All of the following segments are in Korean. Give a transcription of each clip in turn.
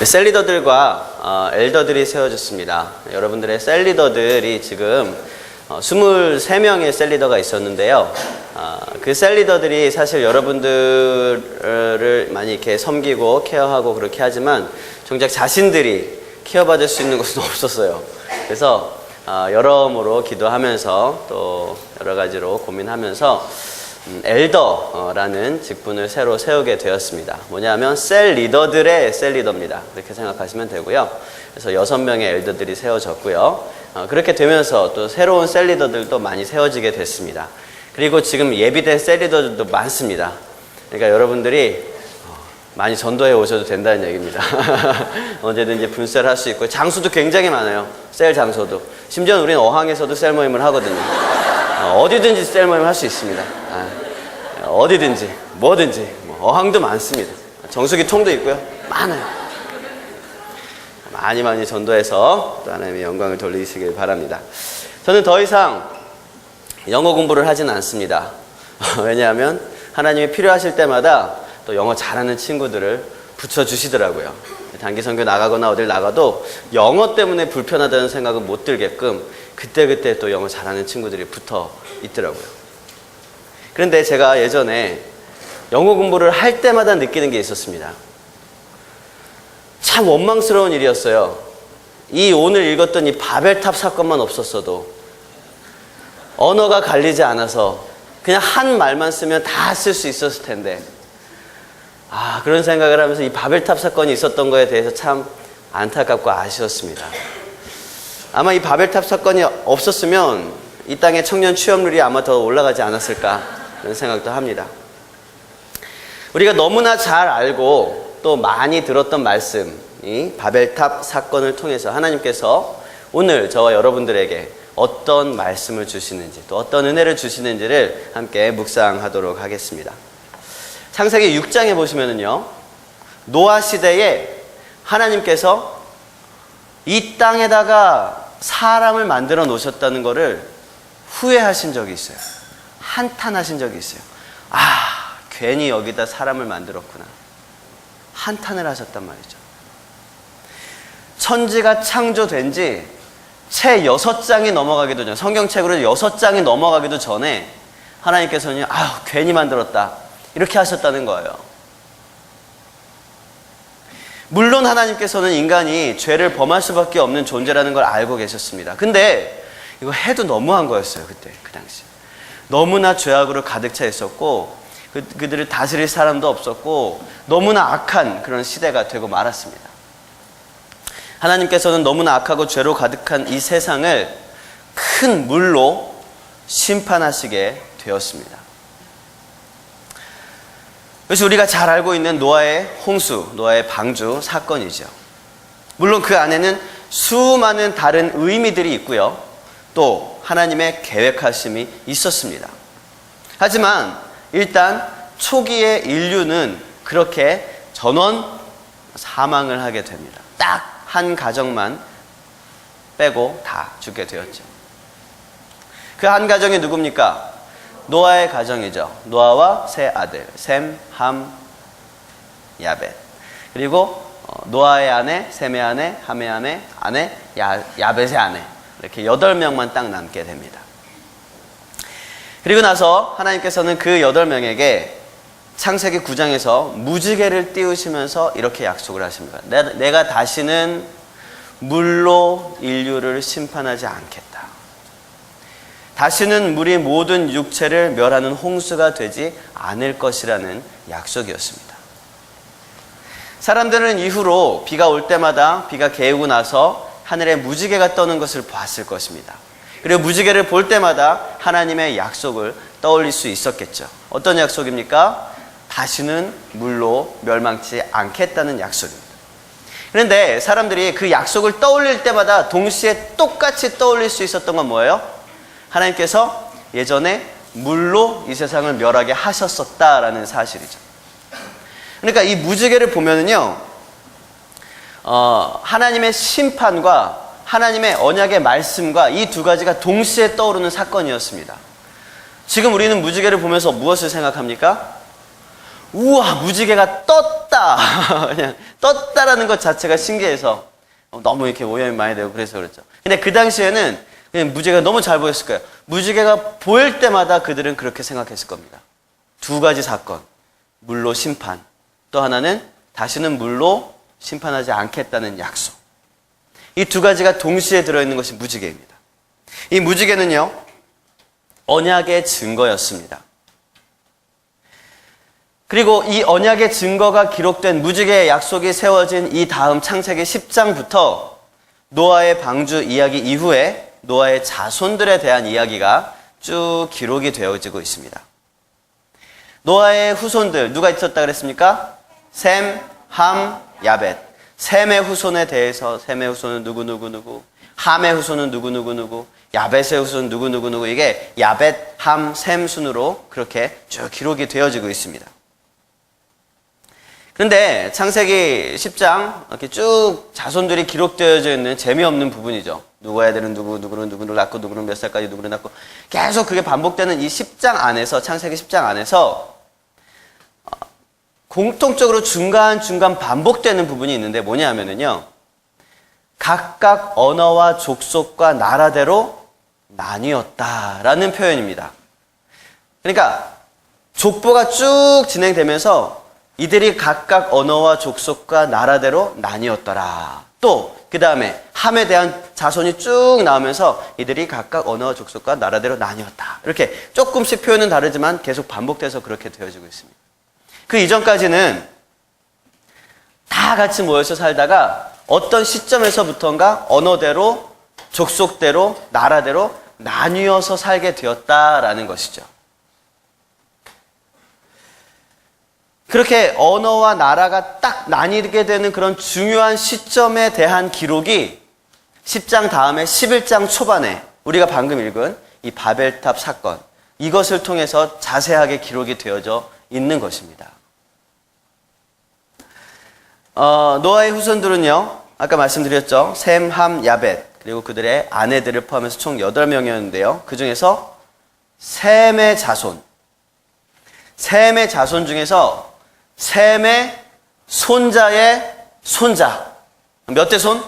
셀리더들과 엘더들이 세워졌습니다. 여러분들의 셀리더들이 지금 23명의 셀리더가 있었는데요. 그 셀리더들이 사실 여러분들을 많이 이렇게 섬기고 케어하고 그렇게 하지만 정작 자신들이 케어받을 수 있는 것은 없었어요. 그래서 여러모로 기도하면서 또 여러 가지로 고민하면서 엘더라는 직분을 새로 세우게 되었습니다. 뭐냐면 셀 리더들의 셀 리더입니다. 그렇게 생각하시면 되고요. 그래서 6명의 엘더들이 세워졌고요. 그렇게 되면서 또 새로운 셀 리더들도 많이 세워지게 됐습니다. 그리고 지금 예비된 셀 리더들도 많습니다. 그러니까 여러분들이 많이 전도해 오셔도 된다는 얘기입니다. 언제든지 분쇄를 할 수 있고 장소도 굉장히 많아요. 셀 장소도. 심지어 우리는 어항에서도 셀 모임을 하거든요. 어디든지 셀 모임 할 수 있습니다. 어디든지 뭐든지 어항도 많습니다. 정수기 통도 있고요. 많아요. 많이 전도해서 또 하나님의 영광을 돌리시길 바랍니다. 저는 더 이상 영어 공부를 하진 않습니다. 왜냐하면 하나님이 필요하실 때마다 또 영어 잘하는 친구들을 붙여주시더라고요. 단기 선교 나가거나 어딜 나가도 영어 때문에 불편하다는 생각은 못 들게끔 그때 또 영어 잘하는 친구들이 붙어 있더라고요. 그런데 제가 예전에 영어 공부를 할 때마다 느끼는 게 있었습니다. 참 원망스러운 일이었어요. 이 오늘 읽었던 이 바벨탑 사건만 없었어도 언어가 갈리지 않아서 그냥 한 말만 쓰면 다 쓸 수 있었을 텐데 그런 생각을 하면서 이 바벨탑 사건이 있었던 거에 대해서 참 안타깝고 아쉬웠습니다. 아마 이 바벨탑 사건이 없었으면 이 땅의 청년 취업률이 아마 더 올라가지 않았을까 그런 생각도 합니다. 우리가 너무나 잘 알고 또 많이 들었던 말씀이 바벨탑 사건을 통해서 하나님께서 오늘 저와 여러분들에게 어떤 말씀을 주시는지 또 어떤 은혜를 주시는지를 함께 묵상하도록 하겠습니다. 창세기 6장에 보시면은요, 노아 시대에 하나님께서 이 땅에다가 사람을 만들어 놓으셨다는 것을 후회하신 적이 있어요. 한탄하신 적이 있어요. 괜히 여기다 사람을 만들었구나. 한탄을 하셨단 말이죠. 천지가 창조된 지 채 6장이 넘어가기도 전, 성경책으로 6장이 넘어가기도 전에 하나님께서는 괜히 만들었다. 이렇게 하셨다는 거예요. 물론 하나님께서는 인간이 죄를 범할 수밖에 없는 존재라는 걸 알고 계셨습니다. 근데 이거 해도 너무한 거였어요. 그때 그 당시 너무나 죄악으로 가득 차 있었고 그들을 다스릴 사람도 없었고 너무나 악한 그런 시대가 되고 말았습니다. 하나님께서는 너무나 악하고 죄로 가득한 이 세상을 큰 물로 심판하시게 되었습니다. 그래서 우리가 잘 알고 있는 노아의 홍수, 노아의 방주 사건이죠. 물론 그 안에는 수많은 다른 의미들이 있고요. 또 하나님의 계획하심이 있었습니다. 하지만 일단 초기의 인류는 그렇게 전원 사망을 하게 됩니다. 딱 한 가정만 빼고 다 죽게 되었죠. 그 한 가정이 누굽니까? 노아의 가정이죠. 노아와 세 아들 셈, 함, 야벳. 그리고 노아의 아내, 셈의 아내, 함의 아내, 야벳의 아내. 이렇게 8명만 딱 남게 됩니다. 그리고 나서 하나님께서는 그 8명에게 창세기 9장에서 무지개를 띄우시면서 이렇게 약속을 하십니다. 내가 다시는 물로 인류를 심판하지 않겠다. 다시는 물이 모든 육체를 멸하는 홍수가 되지 않을 것이라는 약속이었습니다. 사람들은 이후로 비가 올 때마다 비가 개우고 나서 하늘에 무지개가 떠는 것을 봤을 것입니다. 그리고 무지개를 볼 때마다 하나님의 약속을 떠올릴 수 있었겠죠. 어떤 약속입니까? 다시는 물로 멸망치 않겠다는 약속입니다. 그런데 사람들이 그 약속을 떠올릴 때마다 동시에 똑같이 떠올릴 수 있었던 건 뭐예요? 하나님께서 예전에 물로 이 세상을 멸하게 하셨었다라는 사실이죠. 그러니까 이 무지개를 보면은요, 하나님의 심판과 하나님의 언약의 말씀과 이 두 가지가 동시에 떠오르는 사건이었습니다. 지금 우리는 무지개를 보면서 무엇을 생각합니까? 우와, 무지개가 떴다. 그냥 떴다라는 것 자체가 신기해서 너무 이렇게 오염이 많이 되고 그래서 그렇죠. 근데 그 당시에는 그냥 무지개가 너무 잘 보였을 거예요. 무지개가 보일 때마다 그들은 그렇게 생각했을 겁니다. 두 가지 사건. 물로 심판. 또 하나는 다시는 물로 심판하지 않겠다는 약속. 이 두 가지가 동시에 들어있는 것이 무지개입니다. 이 무지개는요, 언약의 증거였습니다. 그리고 이 언약의 증거가 기록된 무지개의 약속이 세워진 이 다음 창세기 10장부터 노아의 방주 이야기 이후에 노아의 자손들에 대한 이야기가 쭉 기록이 되어지고 있습니다. 노아의 후손들 누가 있었다 그랬습니까? 셈, 함, 야벳. 셈의 후손에 대해서 셈의 후손은 누구 함의 후손은 누구 야벳의 후손은 누구 이게 야벳, 함, 셈 순으로 그렇게 쭉 기록이 되어지고 있습니다. 그런데 창세기 10장 이렇게 쭉 자손들이 기록되어져 있는 재미없는 부분이죠. 누구 애들은 누구를 낳고 누구는 몇 살까지 누구를 낳고 계속 그게 반복되는 이 10장 안에서 창세기 10장 안에서 공통적으로 중간중간 반복되는 부분이 있는데 뭐냐면요. 각각 언어와 족속과 나라대로 나뉘었다라는 표현입니다. 그러니까 족보가 쭉 진행되면서 이들이 각각 언어와 족속과 나라대로 나뉘었더라. 또 그 다음에 함에 대한 자손이 쭉 나오면서 이들이 각각 언어와 족속과 나라대로 나뉘었다. 이렇게 조금씩 표현은 다르지만 계속 반복돼서 그렇게 되어지고 있습니다. 그 이전까지는 다 같이 모여서 살다가 어떤 시점에서부터인가 언어대로, 족속대로, 나라대로 나뉘어서 살게 되었다라는 것이죠. 그렇게 언어와 나라가 딱 나뉘게 되는 그런 중요한 시점에 대한 기록이 10장 다음에 11장 초반에 우리가 방금 읽은 이 바벨탑 사건, 이것을 통해서 자세하게 기록이 되어져 있는 것입니다. 노아의 후손들은요, 아까 말씀드렸죠. 셈, 함, 야벳, 그리고 그들의 아내들을 포함해서 총 8명이었는데요. 그 중에서 셈의 자손 중에서 셈의 손자의 손자. 몇 대 손?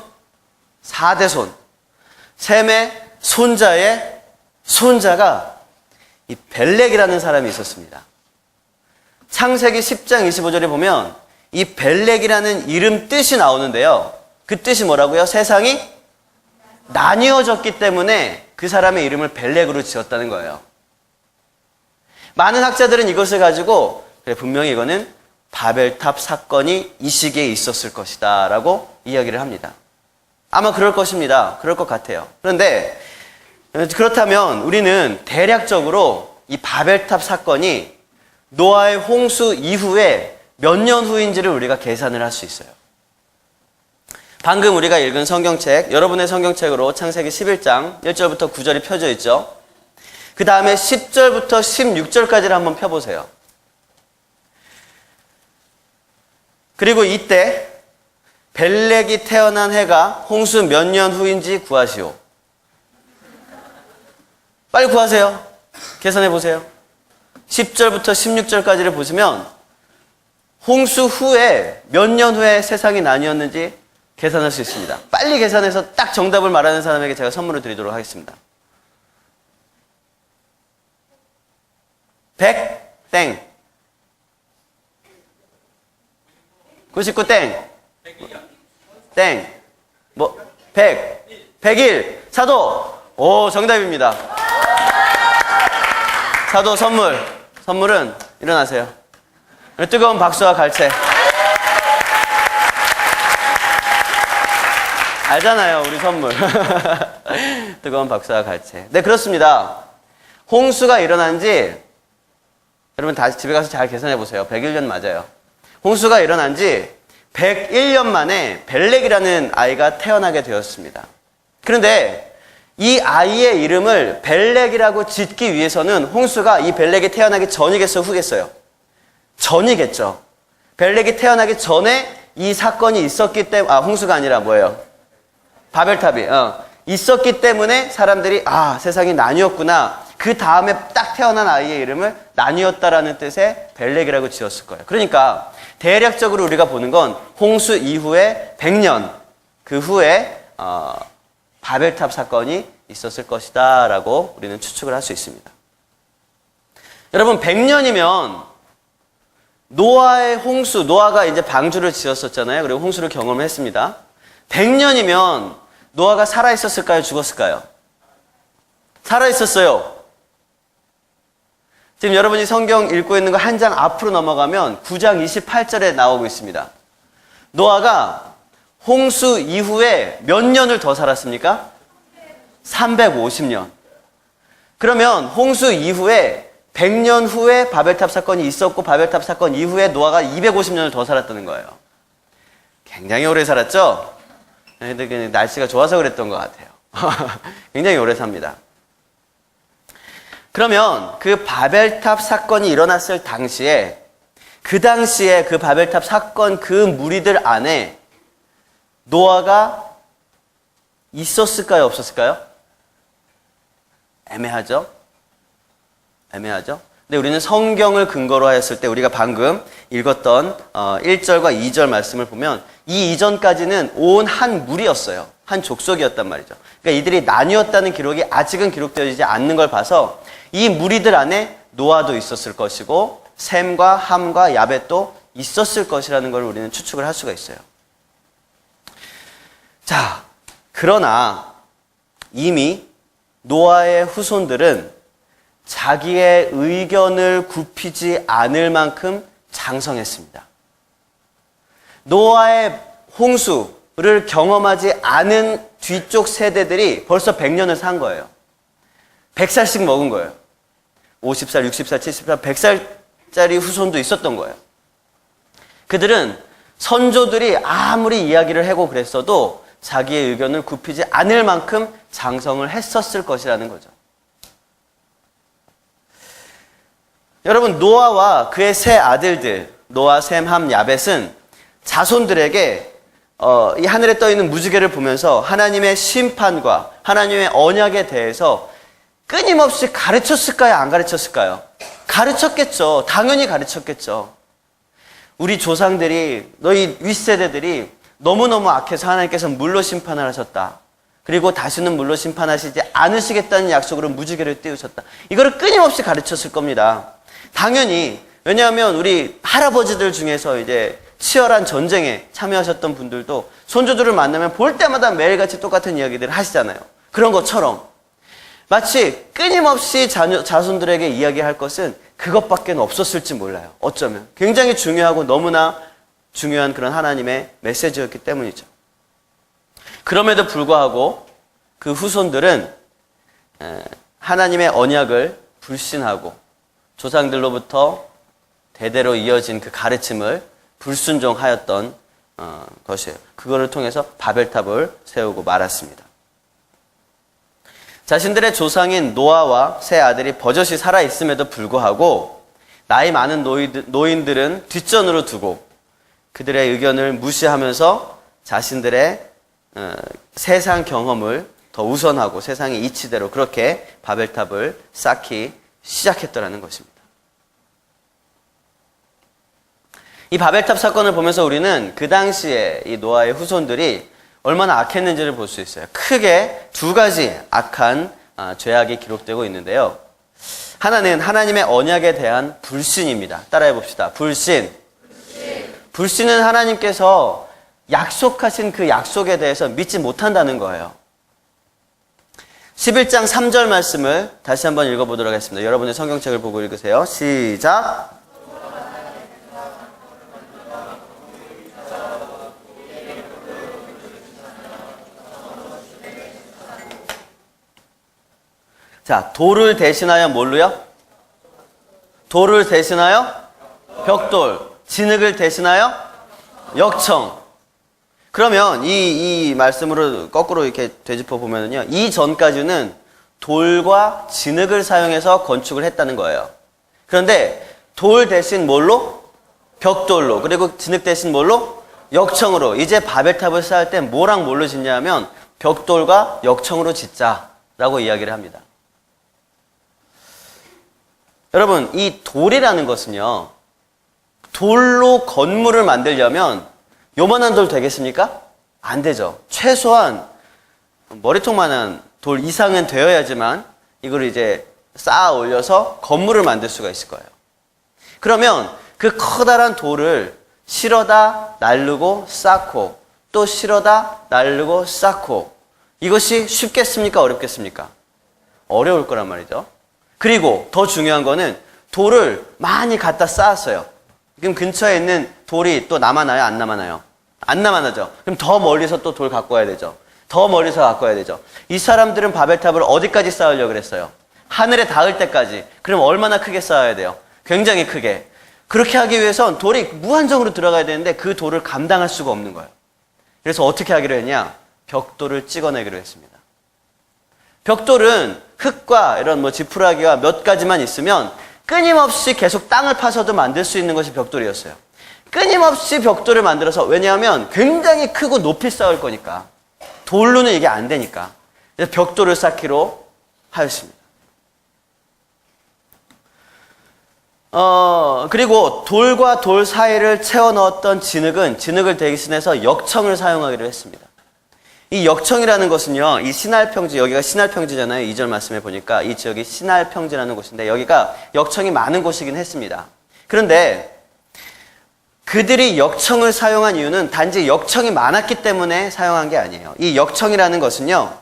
4대 손. 셈의 손자의 손자가 이 벨렉이라는 사람이 있었습니다. 창세기 10장 25절에 보면 이 벨렉이라는 이름 뜻이 나오는데요. 그 뜻이 뭐라고요? 세상이 나뉘어졌기 때문에 그 사람의 이름을 벨렉으로 지었다는 거예요. 많은 학자들은 이것을 가지고 그래, 분명히 이거는 바벨탑 사건이 이 시기에 있었을 것이다 라고 이야기를 합니다. 아마 그럴 것입니다. 그럴 것 같아요. 그런데 그렇다면 우리는 대략적으로 이 바벨탑 사건이 노아의 홍수 이후에 몇 년 후인지를 우리가 계산을 할 수 있어요. 방금 우리가 읽은 성경책, 여러분의 성경책으로 창세기 11장 1절부터 9절이 펴져 있죠. 그 다음에 10절부터 16절까지를 한번 펴보세요. 그리고 이때 벨렉이 태어난 해가 홍수 몇 년 후인지 구하시오. 빨리 구하세요. 계산해 보세요. 10절부터 16절까지를 보시면 홍수 후에 몇 년 후에 세상이 나뉘었는지 계산할 수 있습니다. 빨리 계산해서 딱 정답을 말하는 사람에게 제가 선물을 드리도록 하겠습니다. 100, 땡. 99, 땡. 땡. 100. 101. 사도. 오, 정답입니다. 사도 선물. 선물은 일어나세요. 뜨거운 박수와 갈채. 알잖아요, 우리 선물. 뜨거운 박수와 갈채. 네, 그렇습니다. 홍수가 일어난 지, 여러분 다시 집에 가서 잘 계산해 보세요. 101년 맞아요. 홍수가 일어난 지 101년 만에 벨렉이라는 아이가 태어나게 되었습니다. 그런데 이 아이의 이름을 벨렉이라고 짓기 위해서는 홍수가 이 벨렉이 태어나기 전이겠어요, 후겠어요? 전이겠죠. 벨렉이 태어나기 전에 이 사건이 있었기 때문에, 홍수가 아니라 뭐예요? 바벨탑이 있었기 때문에 사람들이 세상이 나뉘었구나. 그 다음에 딱 태어난 아이의 이름을 나뉘었다라는 뜻의 벨렉이라고 지었을 거예요. 그러니까 대략적으로 우리가 보는 건 홍수 이후에 100년 그 후에 바벨탑 사건이 있었을 것이다 라고 우리는 추측을 할 수 있습니다. 여러분 100년이면 노아의 홍수, 노아가 이제 방주를 지었었잖아요. 그리고 홍수를 경험했습니다. 100년이면 노아가 살아있었을까요? 죽었을까요? 살아있었어요. 지금 여러분이 성경 읽고 있는 거 한 장 앞으로 넘어가면 9장 28절에 나오고 있습니다. 노아가 홍수 이후에 몇 년을 더 살았습니까? 350년. 그러면 홍수 이후에 100년 후에 바벨탑 사건이 있었고 바벨탑 사건 이후에 노아가 250년을 더 살았다는 거예요. 굉장히 오래 살았죠? 근데 날씨가 좋아서 그랬던 것 같아요. 굉장히 오래 삽니다. 그러면 그 바벨탑 사건이 일어났을 당시에 그 바벨탑 사건 그 무리들 안에 노아가 있었을까요? 없었을까요? 애매하죠? 근데 우리는 성경을 근거로 하였을 때 우리가 방금 읽었던 1절과 2절 말씀을 보면 이 이전까지는 온 한 무리였어요. 한 족속이었단 말이죠. 그러니까 이들이 나뉘었다는 기록이 아직은 기록되어지지 않는 걸 봐서 이 무리들 안에 노아도 있었을 것이고 셈과 함과 야벳도 있었을 것이라는 걸 우리는 추측을 할 수가 있어요. 자, 그러나 이미 노아의 후손들은 자기의 의견을 굽히지 않을 만큼 장성했습니다. 노아의 홍수를 경험하지 않은 뒤쪽 세대들이 벌써 100년을 산 거예요. 100살씩 먹은 거예요. 50살, 60살, 70살, 100살짜리 후손도 있었던 거예요. 그들은 선조들이 아무리 이야기를 하고 그랬어도 자기의 의견을 굽히지 않을 만큼 장성을 했었을 것이라는 거죠. 여러분, 노아와 그의 세 아들들, 노아, 셈, 함, 야벳은 자손들에게 이 하늘에 떠있는 무지개를 보면서 하나님의 심판과 하나님의 언약에 대해서 끊임없이 가르쳤을까요? 안 가르쳤을까요? 가르쳤겠죠. 당연히 가르쳤겠죠. 우리 조상들이, 너희 윗세대들이 너무너무 악해서 하나님께서 물로 심판을 하셨다. 그리고 다시는 물로 심판하시지 않으시겠다는 약속으로 무지개를 띄우셨다. 이거를 끊임없이 가르쳤을 겁니다. 당연히, 왜냐하면 우리 할아버지들 중에서 이제 치열한 전쟁에 참여하셨던 분들도 손주들을 만나면 볼 때마다 매일같이 똑같은 이야기들을 하시잖아요. 그런 것처럼 마치 끊임없이 자손들에게 이야기할 것은 그것밖에 없었을지 몰라요. 어쩌면 굉장히 중요하고 너무나 중요한 그런 하나님의 메시지였기 때문이죠. 그럼에도 불구하고 그 후손들은 하나님의 언약을 불신하고 조상들로부터 대대로 이어진 그 가르침을 불순종하였던 것이에요. 그거를 통해서 바벨탑을 세우고 말았습니다. 자신들의 조상인 노아와 세 아들이 버젓이 살아있음에도 불구하고 나이 많은 노인들은 뒷전으로 두고 그들의 의견을 무시하면서 자신들의 세상 경험을 더 우선하고 세상의 이치대로 그렇게 바벨탑을 쌓기 시작했더라는 것입니다. 이 바벨탑 사건을 보면서 우리는 그 당시에 이 노아의 후손들이 얼마나 악했는지를 볼 수 있어요. 크게 두 가지 악한 죄악이 기록되고 있는데요. 하나는 하나님의 언약에 대한 불신입니다. 따라해 봅시다. 불신. 불신은 하나님께서 약속하신 그 약속에 대해서 믿지 못한다는 거예요. 11장 3절 말씀을 다시 한번 읽어보도록 하겠습니다. 여러분의 성경책을 보고 읽으세요. 시작. 자, 돌을 대신하여 뭘로요? 돌을 대신하여 벽돌, 진흙을 대신하여 역청. 그러면 이 말씀으로 거꾸로 이렇게 되짚어 보면은요, 이 전까지는 돌과 진흙을 사용해서 건축을 했다는 거예요. 그런데 돌 대신 뭘로? 벽돌로. 그리고 진흙 대신 뭘로? 역청으로. 이제 바벨탑을 쌓을 때 뭐랑 뭘로 짓냐면 벽돌과 역청으로 짓자라고 이야기를 합니다. 여러분, 이 돌이라는 것은요, 돌로 건물을 만들려면 요만한 돌 되겠습니까? 안 되죠. 최소한 머리통만한 돌 이상은 되어야지만 이걸 이제 쌓아 올려서 건물을 만들 수가 있을 거예요. 그러면 그 커다란 돌을 실어다 날르고 쌓고 또 실어다 날르고 쌓고, 이것이 쉽겠습니까? 어렵겠습니까? 어려울 거란 말이죠. 그리고 더 중요한 거는 돌을 많이 갖다 쌓았어요. 그럼 근처에 있는 돌이 또 남아나요? 안 남아나요? 안 남아나죠. 그럼 더 멀리서 또 돌 갖고 와야 되죠. 더 멀리서 갖고 와야 되죠. 이 사람들은 바벨탑을 어디까지 쌓으려고 그랬어요? 하늘에 닿을 때까지. 그럼 얼마나 크게 쌓아야 돼요? 굉장히 크게. 그렇게 하기 위해선 돌이 무한정으로 들어가야 되는데 그 돌을 감당할 수가 없는 거예요. 그래서 어떻게 하기로 했냐? 벽돌을 찍어내기로 했습니다. 벽돌은 흙과 이런 지푸라기와 몇 가지만 있으면 끊임없이 계속 땅을 파서도 만들 수 있는 것이 벽돌이었어요. 끊임없이 벽돌을 만들어서, 왜냐하면 굉장히 크고 높이 쌓을 거니까. 돌로는 이게 안 되니까. 그래서 벽돌을 쌓기로 하였습니다. 그리고 돌과 돌 사이를 채워 넣었던 진흙을 대신해서 역청을 사용하기로 했습니다. 이 역청이라는 것은요, 이 신할평지, 여기가 신할평지잖아요. 2절 말씀에 보니까 이 지역이 신할평지라는 곳인데 여기가 역청이 많은 곳이긴 했습니다. 그런데 그들이 역청을 사용한 이유는 단지 역청이 많았기 때문에 사용한 게 아니에요. 이 역청이라는 것은요,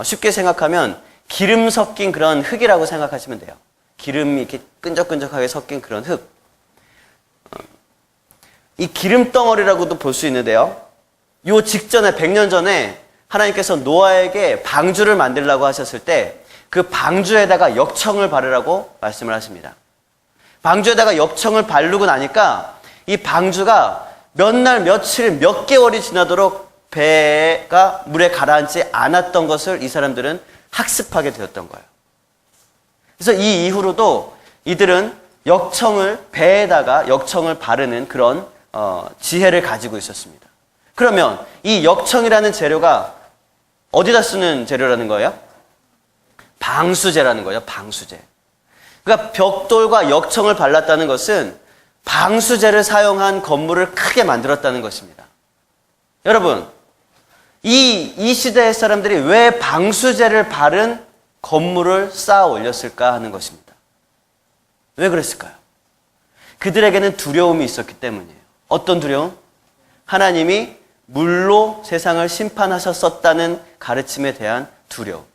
쉽게 생각하면 기름 섞인 그런 흙이라고 생각하시면 돼요. 기름이 이렇게 끈적끈적하게 섞인 그런 흙. 이 기름 덩어리라고도 볼 수 있는데요. 요 직전에 100년 전에 하나님께서 노아에게 방주를 만들라고 하셨을 때 그 방주에다가 역청을 바르라고 말씀을 하십니다. 방주에다가 역청을 바르고 나니까 이 방주가 몇 날, 며칠, 몇 개월이 지나도록 배가 물에 가라앉지 않았던 것을 이 사람들은 학습하게 되었던 거예요. 그래서 이 이후로도 이들은 배에다가 역청을 바르는 그런 지혜를 가지고 있었습니다. 그러면 이 역청이라는 재료가 어디다 쓰는 재료라는 거예요? 방수제라는 거예요. 방수제. 그러니까 벽돌과 역청을 발랐다는 것은 방수제를 사용한 건물을 크게 만들었다는 것입니다. 여러분, 이 시대의 사람들이 왜 방수제를 바른 건물을 쌓아 올렸을까 하는 것입니다. 왜 그랬을까요? 그들에게는 두려움이 있었기 때문이에요. 어떤 두려움? 하나님이 물로 세상을 심판하셨었다는 가르침에 대한 두려움.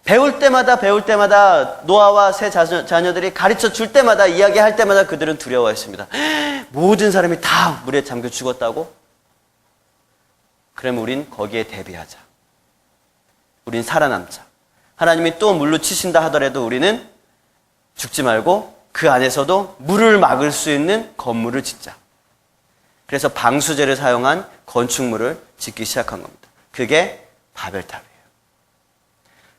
배울 때마다 노아와 세 자녀들이 가르쳐 줄 때마다, 이야기할 때마다 그들은 두려워했습니다. 모든 사람이 다 물에 잠겨 죽었다고? 그러면 우린 거기에 대비하자. 우린 살아남자. 하나님이 또 물로 치신다 하더라도 우리는 죽지 말고 그 안에서도 물을 막을 수 있는 건물을 짓자. 그래서 방수제를 사용한 건축물을 짓기 시작한 겁니다. 그게 바벨탑이에요.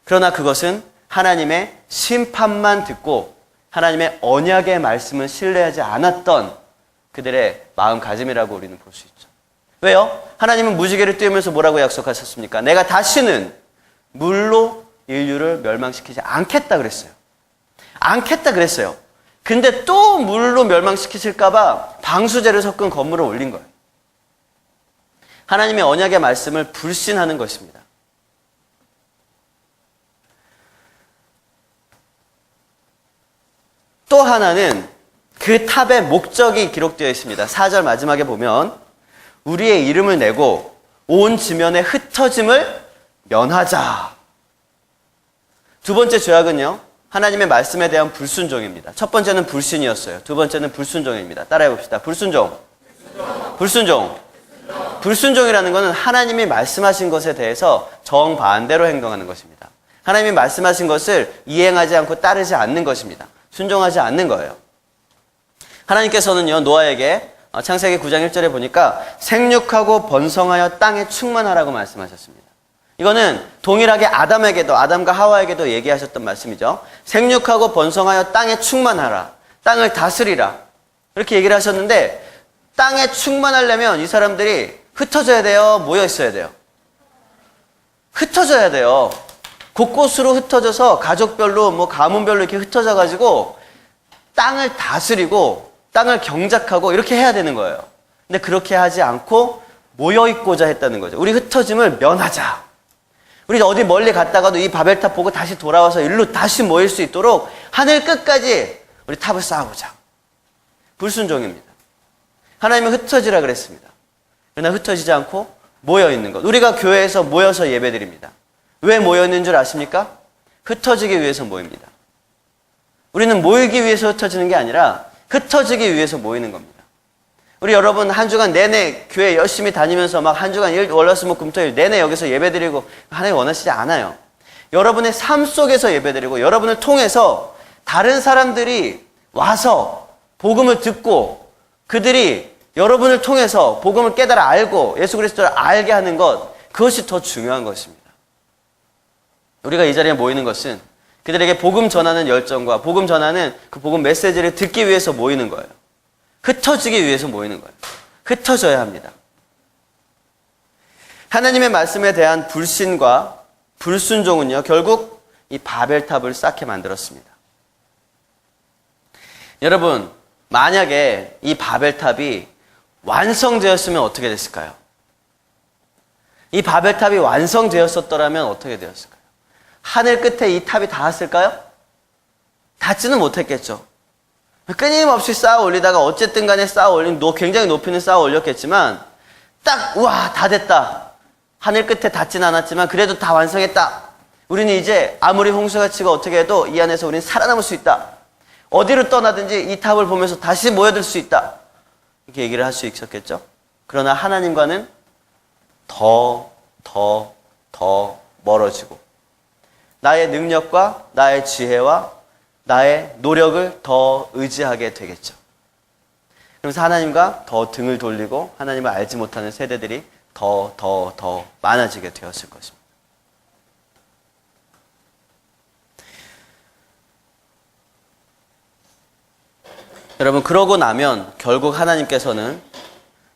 그러나 그것은 하나님의 심판만 듣고 하나님의 언약의 말씀을 신뢰하지 않았던 그들의 마음가짐이라고 우리는 볼 수 있죠. 왜요? 하나님은 무지개를 띄우면서 뭐라고 약속하셨습니까? 내가 다시는 물로 인류를 멸망시키지 않겠다 그랬어요. 않겠다 그랬어요. 근데 또 물로 멸망시키실까봐 방수제를 섞은 건물을 올린 거예요. 하나님의 언약의 말씀을 불신하는 것입니다. 또 하나는 그 탑의 목적이 기록되어 있습니다. 4절 마지막에 보면 우리의 이름을 내고 온 지면에 흩어짐을 면하자. 두 번째 죄악은요, 하나님의 말씀에 대한 불순종입니다. 첫 번째는 불신이었어요. 두 번째는 불순종입니다. 따라해 봅시다. 불순종. 불순종이라는 것은 하나님이 말씀하신 것에 대해서 정반대로 행동하는 것입니다. 하나님이 말씀하신 것을 이행하지 않고 따르지 않는 것입니다. 순종하지 않는 거예요. 하나님께서는요, 노아에게 창세기 9장 1절에 보니까 생육하고 번성하여 땅에 충만하라고 말씀하셨습니다. 이거는 동일하게 아담과 하와에게도 얘기하셨던 말씀이죠. 생육하고 번성하여 땅에 충만하라. 땅을 다스리라. 이렇게 얘기를 하셨는데 땅에 충만하려면 이 사람들이 흩어져야 돼요? 모여 있어야 돼요? 흩어져야 돼요. 곳곳으로 흩어져서 가족별로 뭐 가문별로 이렇게 흩어져 가지고 땅을 다스리고 땅을 경작하고 이렇게 해야 되는 거예요. 근데 그렇게 하지 않고 모여 있고자 했다는 거죠. 우리 흩어짐을 면하자. 우리 어디 멀리 갔다가도 이 바벨탑 보고 다시 돌아와서 일로 다시 모일 수 있도록 하늘 끝까지 우리 탑을 쌓아보자. 불순종입니다. 하나님은 흩어지라 그랬습니다. 그러나 흩어지지 않고 모여 있는 것. 우리가 교회에서 모여서 예배드립니다. 왜 모여 있는 줄 아십니까? 흩어지기 위해서 모입니다. 우리는 모이기 위해서 흩어지는 게 아니라 흩어지기 위해서 모이는 겁니다. 우리 여러분 한 주간 내내 교회 열심히 다니면서 막 한 주간 월화수목 금토일 내내 여기서 예배드리고 하나님 원하시지 않아요. 여러분의 삶 속에서 예배드리고 여러분을 통해서 다른 사람들이 와서 복음을 듣고 그들이 여러분을 통해서 복음을 깨달아 알고 예수 그리스도를 알게 하는 것, 그것이 더 중요한 것입니다. 우리가 이 자리에 모이는 것은 그들에게 복음 전하는 열정과 복음 전하는 그 복음 메시지를 듣기 위해서 모이는 거예요. 흩어지기 위해서 모이는 거예요. 흩어져야 합니다. 하나님의 말씀에 대한 불신과 불순종은요, 결국 이 바벨탑을 쌓게 만들었습니다. 여러분, 만약에 이 바벨탑이 완성되었으면 어떻게 됐을까요? 이 바벨탑이 완성되었었더라면 어떻게 되었을까요? 하늘 끝에 이 탑이 닿았을까요? 닿지는 못했겠죠. 끊임없이 쌓아 올리다가 어쨌든 간에 쌓아 올린 굉장히 높이는 쌓아 올렸겠지만 딱 우와 다 됐다. 하늘 끝에 닿진 않았지만 그래도 다 완성했다. 우리는 이제 아무리 홍수가 치고 어떻게 해도 이 안에서 우리는 살아남을 수 있다. 어디로 떠나든지 이 탑을 보면서 다시 모여들 수 있다. 이렇게 얘기를 할 수 있었겠죠. 그러나 하나님과는 더 멀어지고 나의 능력과 나의 지혜와 나의 노력을 더 의지하게 되겠죠. 그러면서 하나님과 더 등을 돌리고 하나님을 알지 못하는 세대들이 더 많아지게 되었을 것입니다. 여러분, 그러고 나면 결국 하나님께서는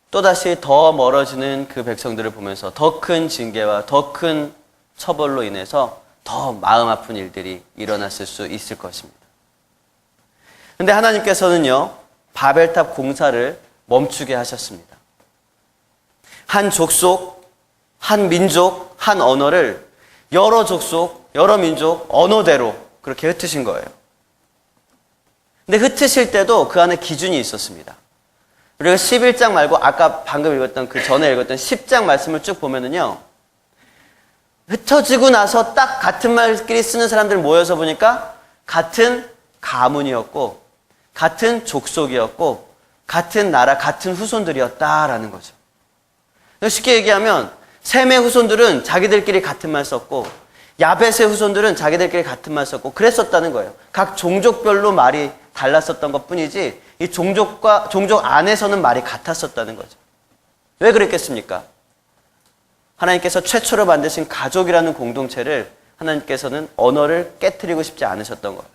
또다시 더 멀어지는 그 백성들을 보면서 더 큰 징계와 더 큰 처벌로 인해서 더 마음 아픈 일들이 일어났을 수 있을 것입니다. 근데 하나님께서는요, 바벨탑 공사를 멈추게 하셨습니다. 한 족속, 한 민족, 한 언어를 여러 족속, 여러 민족, 언어대로 그렇게 흩으신 거예요. 근데 흩으실 때도 그 안에 기준이 있었습니다. 우리가 11장 말고 아까 방금 읽었던 그 전에 읽었던 10장 말씀을 쭉 보면은요, 흩어지고 나서 딱 같은 말끼리 쓰는 사람들 모여서 보니까 같은 가문이었고 같은 족속이었고 같은 나라, 같은 후손들이었다라는 거죠. 쉽게 얘기하면 셈의 후손들은 자기들끼리 같은 말 썼고 야벳의 후손들은 자기들끼리 같은 말 썼고 그랬었다는 거예요. 각 종족별로 말이 달랐었던 것뿐이지 이 종족 안에서는 말이 같았었다는 거죠. 왜 그랬겠습니까? 하나님께서 최초로 만드신 가족이라는 공동체를 하나님께서는 언어를 깨트리고 싶지 않으셨던 거예요.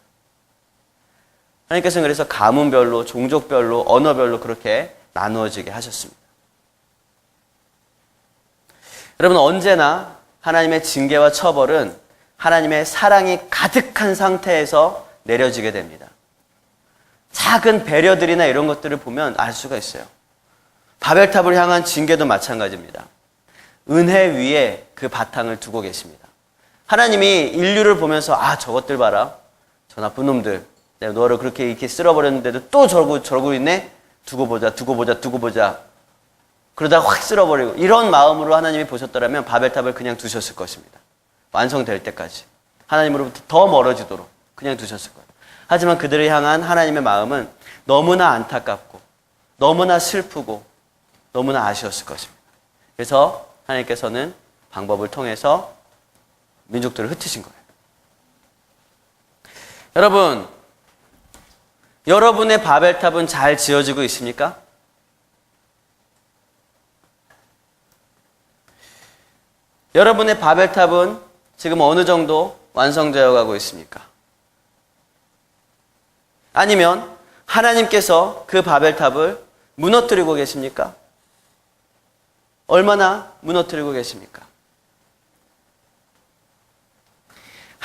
하나님께서는 그래서 가문별로, 종족별로, 언어별로 그렇게 나누어지게 하셨습니다. 여러분, 언제나 하나님의 징계와 처벌은 하나님의 사랑이 가득한 상태에서 내려지게 됩니다. 작은 배려들이나 이런 것들을 보면 알 수가 있어요. 바벨탑을 향한 징계도 마찬가지입니다. 은혜 위에 그 바탕을 두고 계십니다. 하나님이 인류를 보면서 저것들 봐라. 저 나쁜 놈들. 내가 너를 그렇게 이렇게 쓸어버렸는데도 또 저러고 있네? 두고 보자. 그러다가 확 쓸어버리고 이런 마음으로 하나님이 보셨더라면 바벨탑을 그냥 두셨을 것입니다. 완성될 때까지. 하나님으로부터 더 멀어지도록 그냥 두셨을 거예요. 하지만 그들을 향한 하나님의 마음은 너무나 안타깝고 너무나 슬프고 너무나 아쉬웠을 것입니다. 그래서 하나님께서는 방법을 통해서 민족들을 흩으신 거예요. 여러분, 여러분의 바벨탑은 잘 지어지고 있습니까? 여러분의 바벨탑은 지금 어느 정도 완성되어 가고 있습니까? 아니면 하나님께서 그 바벨탑을 무너뜨리고 계십니까? 얼마나 무너뜨리고 계십니까?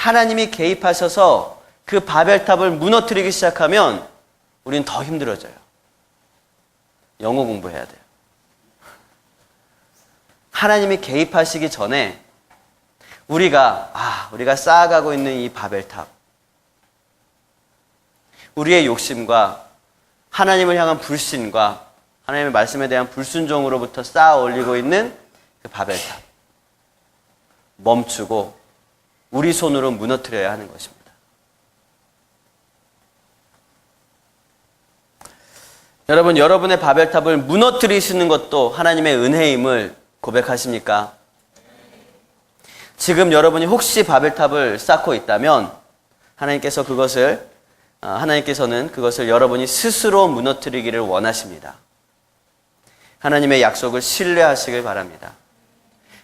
하나님이 개입하셔서 그 바벨탑을 무너뜨리기 시작하면 우리는 더 힘들어져요. 영어 공부해야 돼요. 하나님이 개입하시기 전에 우리가 쌓아가고 있는 이 바벨탑, 우리의 욕심과 하나님을 향한 불신과 하나님의 말씀에 대한 불순종으로부터 쌓아 올리고 있는 그 바벨탑, 멈추고 우리 손으로 무너뜨려야 하는 것입니다. 여러분, 여러분의 바벨탑을 무너뜨리시는 것도 하나님의 은혜임을 고백하십니까? 지금 여러분이 혹시 바벨탑을 쌓고 있다면 하나님께서는 그것을 여러분이 스스로 무너뜨리기를 원하십니다. 하나님의 약속을 신뢰하시길 바랍니다.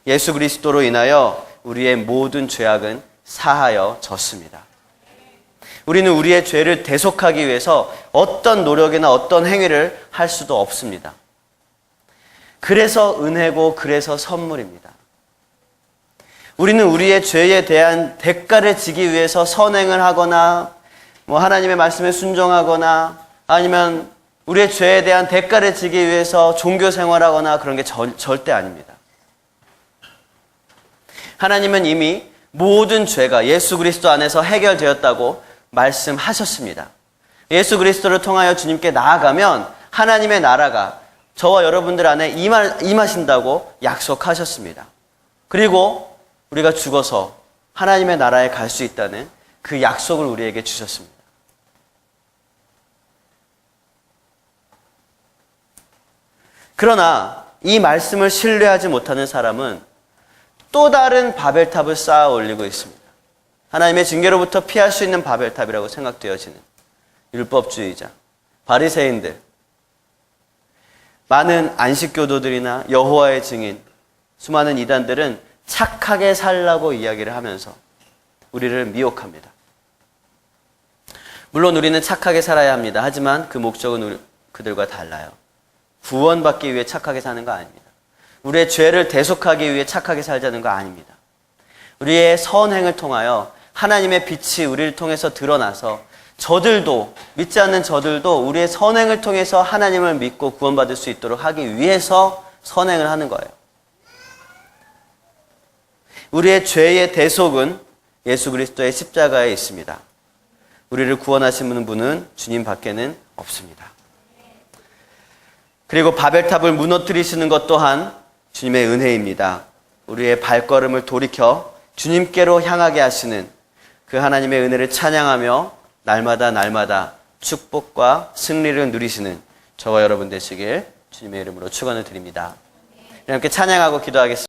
예수 그리스도로 인하여 우리의 모든 죄악은 사하여졌습니다. 우리는 우리의 죄를 대속하기 위해서 어떤 노력이나 어떤 행위를 할 수도 없습니다. 그래서 은혜고 그래서 선물입니다. 우리는 우리의 죄에 대한 대가를 지기 위해서 선행을 하거나 하나님의 말씀에 순종하거나 아니면 우리의 죄에 대한 대가를 지기 위해서 종교 생활하거나 그런 게 절대 아닙니다. 하나님은 이미 모든 죄가 예수 그리스도 안에서 해결되었다고 말씀하셨습니다. 예수 그리스도를 통하여 주님께 나아가면 하나님의 나라가 저와 여러분들 안에 임하신다고 약속하셨습니다. 그리고 우리가 죽어서 하나님의 나라에 갈 수 있다는 그 약속을 우리에게 주셨습니다. 그러나 이 말씀을 신뢰하지 못하는 사람은 또 다른 바벨탑을 쌓아 올리고 있습니다. 하나님의 징계로부터 피할 수 있는 바벨탑이라고 생각되어지는 율법주의자, 바리새인들, 많은 안식교도들이나 여호와의 증인, 수많은 이단들은 착하게 살라고 이야기를 하면서 우리를 미혹합니다. 물론 우리는 착하게 살아야 합니다. 하지만 그 목적은 그들과 달라요. 구원받기 위해 착하게 사는 거 아닙니다. 우리의 죄를 대속하기 위해 착하게 살자는 거 아닙니다. 우리의 선행을 통하여 하나님의 빛이 우리를 통해서 드러나서 믿지 않는 저들도 우리의 선행을 통해서 하나님을 믿고 구원받을 수 있도록 하기 위해서 선행을 하는 거예요. 우리의 죄의 대속은 예수 그리스도의 십자가에 있습니다. 우리를 구원하시는 분은 주님 밖에는 없습니다. 그리고 바벨탑을 무너뜨리시는 것 또한 주님의 은혜입니다. 우리의 발걸음을 돌이켜 주님께로 향하게 하시는 그 하나님의 은혜를 찬양하며 날마다 축복과 승리를 누리시는 저와 여러분 되시길 주님의 이름으로 축원을 드립니다. 함께 찬양하고 기도하겠습니다.